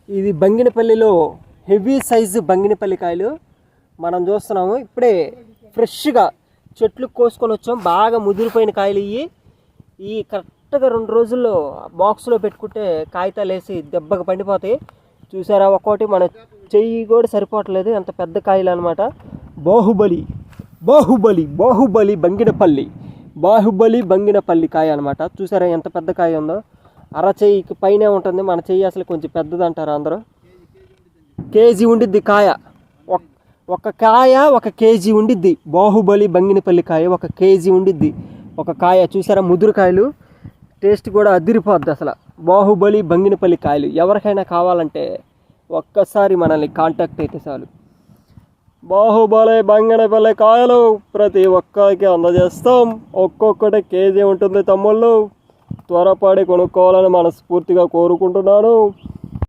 ఇది బంగినపల్లిలో heavy size Banganapalli కాయలు మనం చూస్తున్నాము. ఇప్పుడే ఫ్రెష్గా చెట్లు కోసుకొని వచ్చాం. బాగా ముదిరిపోయిన కాయలు ఈ కరెక్ట్గా 2 రోజుల్లో బాక్స్లో పెట్టుకుంటే కాగితాలు వేసి దెబ్బగా పండిపోతాయి. చూసారా, ఒక్కోటి మన చెయ్యి కూడా సరిపోవట్లేదు, అంత పెద్ద కాయలు అనమాట. బాహుబలి బాహుబలి బాహుబలి బంగినపల్లి బాహుబలి బంగినపల్లి కాయ అనమాట. చూసారా ఎంత పెద్ద కాయ ఉందో, అరచెయ్యికి పైనే ఉంటుంది. మన చెయ్యి అసలు కొంచెం పెద్దది అంటారు అందరూ. కేజీ ఉండిద్ది కాయ, ఒక కాయ 1 కేజీ ఉండిద్ది. బాహుబలి బంగినపల్లి కాయ 1 కేజీ ఉండిద్ది ఒక కాయ. చూసారా ముదురు కాయలు, టేస్ట్ కూడా అదిరిపోద్ది అసలు. బాహుబలి బంగినపల్లి కాయలు ఎవరికైనా కావాలంటే ఒక్కసారి మనల్ని కాంటాక్ట్ అయితే చాలు. బాహుబలి బంగినపల్లి కాయలు ప్రతి ఒక్కరికి అందజేస్తాం. ఒక్కొక్కటి కేజీ ఉంటుంది తమ్ముళ్ళు. త్వరపడి కొనుక్కోవాలని మనస్ఫూర్తిగా కోరుకుంటున్నాను.